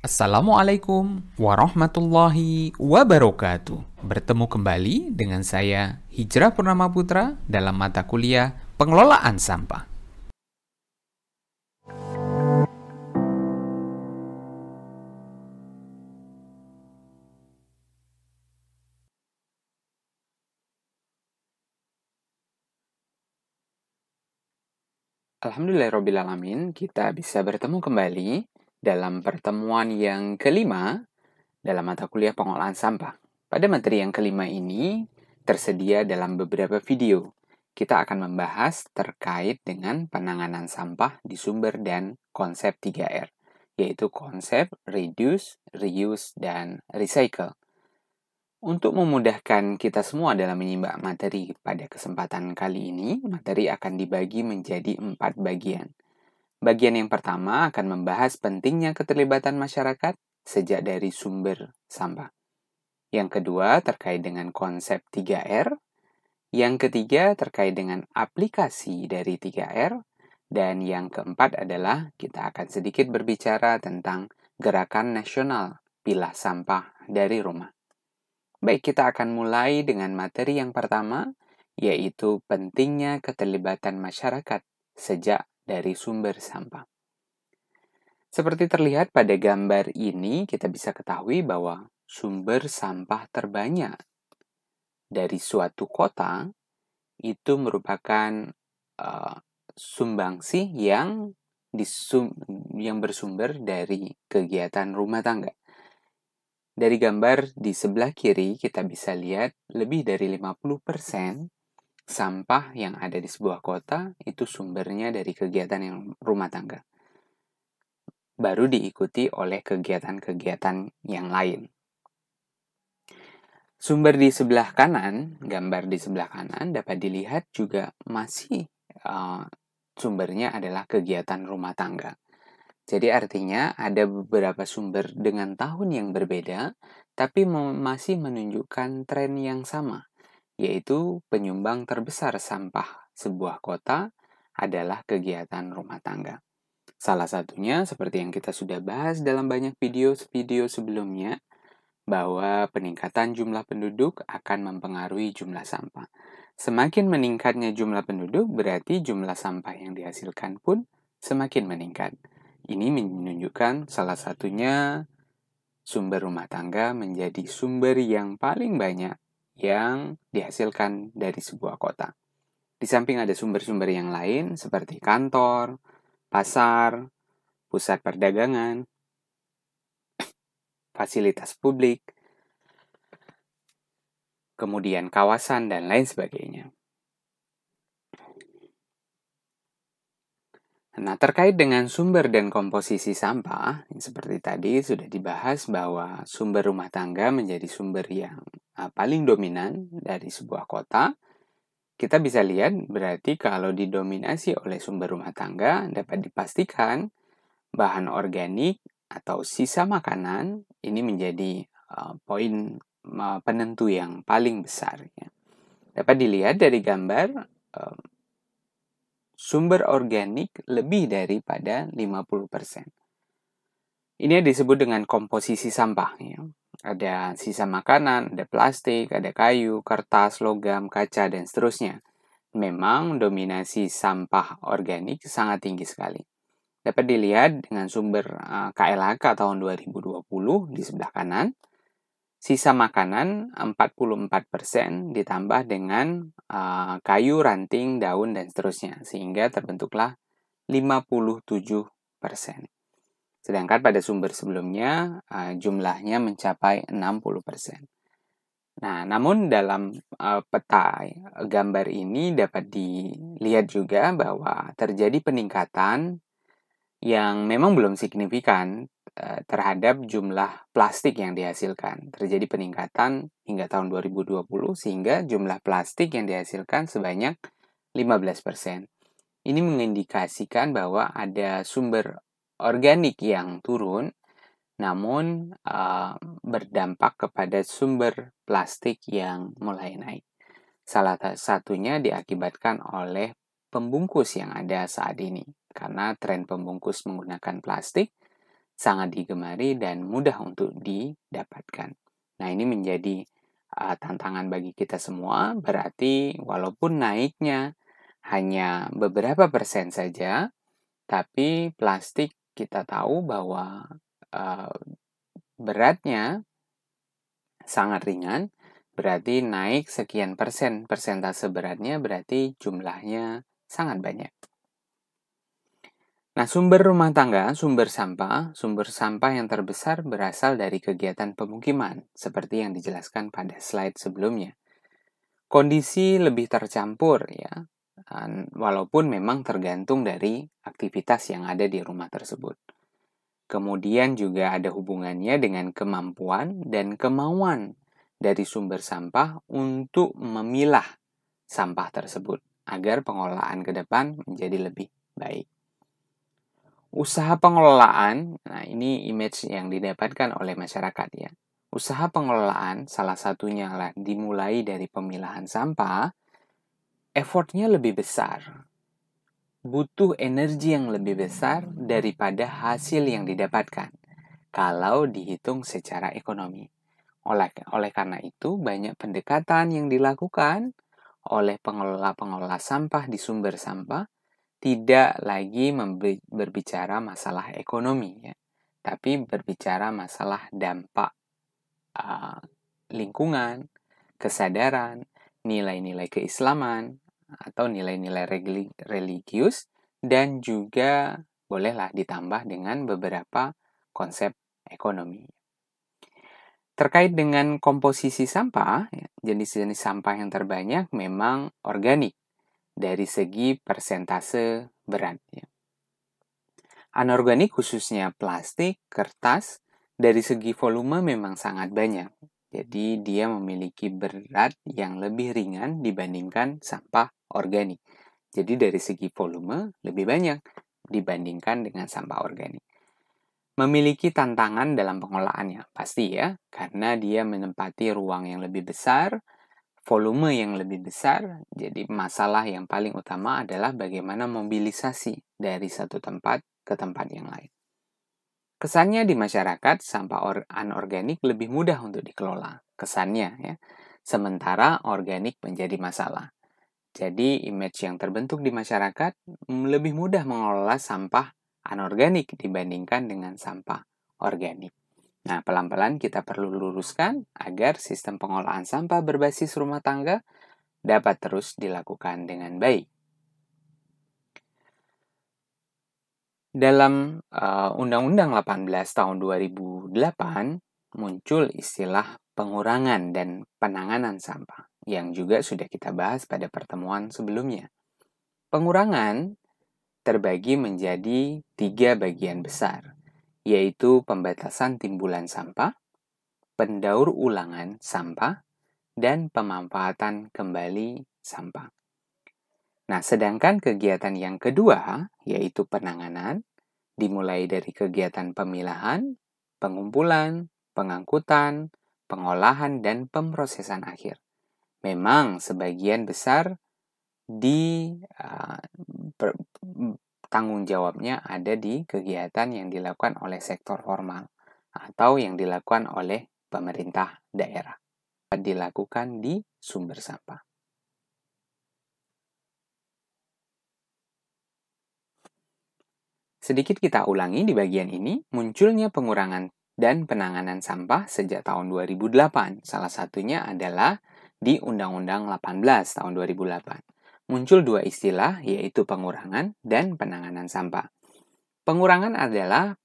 Assalamualaikum warahmatullahi wabarakatuh. Bertemu kembali dengan saya Hijrah Purnama Putra dalam mata kuliah Pengelolaan Sampah. Alhamdulillahirrabbilalamin, kita bisa bertemu kembali dalam pertemuan yang kelima dalam mata kuliah Pengelolaan Sampah. Pada materi yang kelima ini tersedia dalam beberapa video. Kita akan membahas terkait dengan penanganan sampah di sumber dan konsep 3R, yaitu konsep reduce, reuse, dan recycle. Untuk memudahkan kita semua dalam menyimak materi pada kesempatan kali ini, materi akan dibagi menjadi 4 bagian. Bagian yang pertama akan membahas pentingnya keterlibatan masyarakat sejak dari sumber sampah. Yang kedua terkait dengan konsep 3R. Yang ketiga terkait dengan aplikasi dari 3R. Dan yang keempat adalah kita akan sedikit berbicara tentang gerakan nasional pilah sampah dari rumah. Baik, kita akan mulai dengan materi yang pertama, yaitu pentingnya keterlibatan masyarakat sejak dari sumber sampah. Seperti terlihat pada gambar ini, kita bisa ketahui bahwa sumber sampah terbanyak dari suatu kota itu merupakan sumbangsi yang bersumber dari kegiatan rumah tangga. Dari gambar di sebelah kiri, kita bisa lihat lebih dari 50% sampah yang ada di sebuah kota itu sumbernya dari kegiatan yang rumah tangga. Baru diikuti oleh kegiatan-kegiatan yang lain. Sumber di sebelah kanan, gambar di sebelah kanan dapat dilihat juga masih sumbernya adalah kegiatan rumah tangga. Jadi artinya ada beberapa sumber dengan tahun yang berbeda, tapi masih menunjukkan tren yang sama, yaitu penyumbang terbesar sampah sebuah kota adalah kegiatan rumah tangga. Salah satunya seperti yang kita sudah bahas dalam banyak video sebelumnya, bahwa peningkatan jumlah penduduk akan mempengaruhi jumlah sampah. Semakin meningkatnya jumlah penduduk, berarti jumlah sampah yang dihasilkan pun semakin meningkat. Ini menunjukkan salah satunya sumber rumah tangga menjadi sumber yang paling banyak yang dihasilkan dari sebuah kota. Di samping ada sumber-sumber yang lain seperti kantor, pasar, pusat perdagangan, fasilitas publik, kemudian kawasan, dan lain sebagainya. Nah, terkait dengan sumber dan komposisi sampah, seperti tadi sudah dibahas bahwa sumber rumah tangga menjadi sumber yang paling dominan dari sebuah kota. Kita bisa lihat berarti kalau didominasi oleh sumber rumah tangga, dapat dipastikan bahan organik atau sisa makanan ini menjadi poin penentu yang paling besar. Ya. Dapat dilihat dari gambar sumber organik lebih daripada 50%. Ini disebut dengan komposisi sampah. Ya. Ada sisa makanan, ada plastik, ada kayu, kertas, logam, kaca, dan seterusnya. Memang dominasi sampah organik sangat tinggi sekali. Dapat dilihat dengan sumber KLHK tahun 2020 di sebelah kanan. Sisa makanan 44% ditambah dengan kayu, ranting, daun, dan seterusnya. Sehingga terbentuklah 57%. Sedangkan pada sumber sebelumnya jumlahnya mencapai 60%. Nah, namun dalam peta gambar ini dapat dilihat juga bahwa terjadi peningkatan yang memang belum signifikan terhadap jumlah plastik yang dihasilkan. Terjadi peningkatan hingga tahun 2020 sehingga jumlah plastik yang dihasilkan sebanyak 15%. Ini mengindikasikan bahwa ada sumber organik yang turun, namun berdampak kepada sumber plastik yang mulai naik. Salah satunya diakibatkan oleh pembungkus yang ada saat ini. Karena tren pembungkus menggunakan plastik sangat digemari dan mudah untuk didapatkan. Nah, ini menjadi tantangan bagi kita semua, berarti walaupun naiknya hanya beberapa persen saja, tapi plastik kita tahu bahwa beratnya sangat ringan, berarti naik sekian persen, persentase beratnya berarti jumlahnya sangat banyak. Nah, sumber rumah tangga, sumber sampah yang terbesar berasal dari kegiatan pemukiman, seperti yang dijelaskan pada slide sebelumnya. Kondisi lebih tercampur ya, walaupun memang tergantung dari aktivitas yang ada di rumah tersebut. Kemudian juga ada hubungannya dengan kemampuan dan kemauan dari sumber sampah untuk memilah sampah tersebut agar pengelolaan ke depan menjadi lebih baik. Usaha pengelolaan, nah ini image yang didapatkan oleh masyarakat ya. Usaha pengelolaan salah satunya adalah dimulai dari pemilahan sampah, effortnya lebih besar. Butuh energi yang lebih besar daripada hasil yang didapatkan kalau dihitung secara ekonomi. Oleh karena itu, banyak pendekatan yang dilakukan oleh pengelola-pengelola sampah di sumber sampah tidak lagi berbicara masalah ekonomi, ya, tapi berbicara masalah dampak lingkungan, kesadaran, nilai-nilai keislaman, atau nilai-nilai religius, dan juga bolehlah ditambah dengan beberapa konsep ekonomi. Terkait dengan komposisi sampah, jenis-jenis sampah yang terbanyak memang organik dari segi persentase berat. Anorganik khususnya plastik, kertas, dari segi volume memang sangat banyak. Jadi dia memiliki berat yang lebih ringan dibandingkan sampah organik. Jadi dari segi volume lebih banyak dibandingkan dengan sampah organik. Memiliki tantangan dalam pengolahannya, pasti ya, karena dia menempati ruang yang lebih besar, volume yang lebih besar. Jadi masalah yang paling utama adalah bagaimana mobilisasi dari satu tempat ke tempat yang lain. Kesannya di masyarakat, sampah anorganik lebih mudah untuk dikelola. Kesannya ya. Sementara organik menjadi masalah. Jadi image yang terbentuk di masyarakat lebih mudah mengelola sampah anorganik dibandingkan dengan sampah organik. Nah, pelan-pelan kita perlu luruskan agar sistem pengolahan sampah berbasis rumah tangga dapat terus dilakukan dengan baik. Dalam Undang-Undang 18 tahun 2008 muncul istilah pengurangan dan penanganan sampah yang juga sudah kita bahas pada pertemuan sebelumnya. Pengurangan terbagi menjadi 3 bagian besar, yaitu pembatasan timbulan sampah, pendaur ulangan sampah, dan pemanfaatan kembali sampah. Nah, sedangkan kegiatan yang kedua, yaitu penanganan, dimulai dari kegiatan pemilahan, pengumpulan, pengangkutan, pengolahan, dan pemrosesan akhir. Memang sebagian besar tanggung jawabnya ada di kegiatan yang dilakukan oleh sektor formal atau yang dilakukan oleh pemerintah daerah. Dilakukan di sumber sampah. Sedikit kita ulangi di bagian ini, munculnya pengurangan dan penanganan sampah sejak tahun 2008. Salah satunya adalah di Undang-Undang 18 tahun 2008. Muncul 2 istilah, yaitu pengurangan dan penanganan sampah. Pengurangan adalah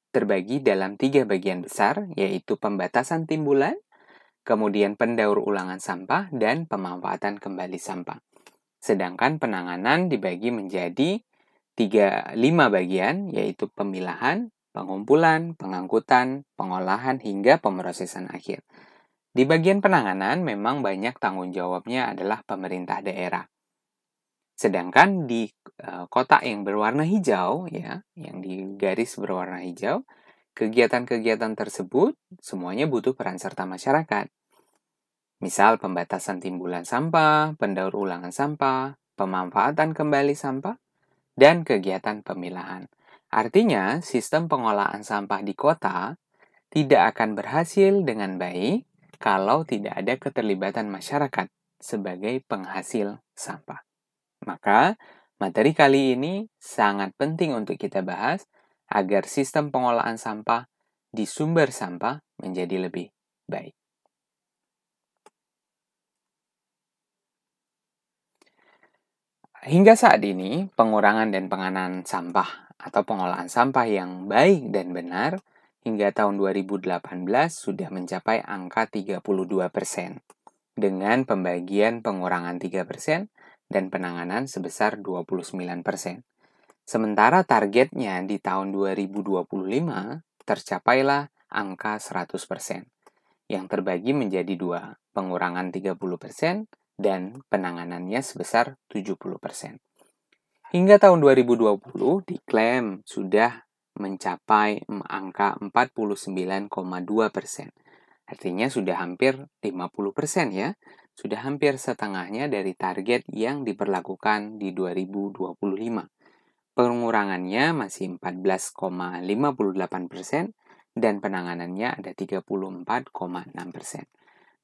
terbagi dalam 3 bagian besar, yaitu pembatasan timbulan, kemudian pendaur ulangan sampah, dan pemanfaatan kembali sampah. Sedangkan penanganan dibagi menjadi 5 bagian, yaitu pemilahan, pengumpulan, pengangkutan, pengolahan, hingga pemrosesan akhir. Di bagian penanganan memang banyak tanggung jawabnya adalah pemerintah daerah. Sedangkan di kotak yang berwarna hijau, ya, yang di garis berwarna hijau, kegiatan-kegiatan tersebut semuanya butuh peran serta masyarakat. Misal pembatasan timbulan sampah, pendaur ulangan sampah, pemanfaatan kembali sampah, dan kegiatan pemilahan. Artinya, sistem pengolahan sampah di kota tidak akan berhasil dengan baik kalau tidak ada keterlibatan masyarakat sebagai penghasil sampah. Maka, materi kali ini sangat penting untuk kita bahas agar sistem pengolahan sampah di sumber sampah menjadi lebih baik. Hingga saat ini, pengurangan dan penanganan sampah atau pengolahan sampah yang baik dan benar hingga tahun 2018 sudah mencapai angka 32%, dengan pembagian pengurangan 3% dan penanganan sebesar 29%. Sementara targetnya di tahun 2025 tercapailah angka 100%, yang terbagi menjadi dua, pengurangan 30% dan penanganannya sebesar 70%. Hingga tahun 2020 diklaim sudah mencapai angka 49,2%. Artinya sudah hampir 50% ya. Sudah hampir setengahnya dari target yang diberlakukan di 2025. Pengurangannya masih 14,58% dan penanganannya ada 34,6%.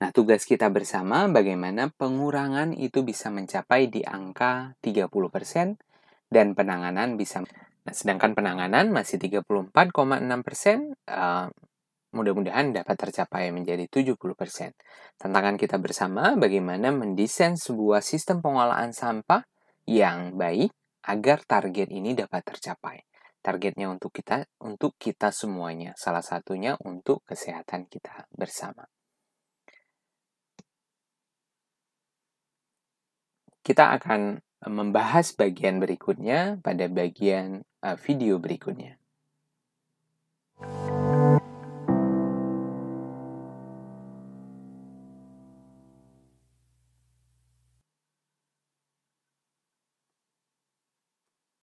Nah, tugas kita bersama bagaimana pengurangan itu bisa mencapai di angka 30% dan penanganan bisa. Nah, sedangkan penanganan masih 34,6%, mudah-mudahan dapat tercapai menjadi 70%. Tantangan kita bersama bagaimana mendesain sebuah sistem pengolahan sampah yang baik agar target ini dapat tercapai. Targetnya untuk kita semuanya, salah satunya untuk kesehatan kita bersama. Kita akan membahas bagian berikutnya pada bagian video berikutnya.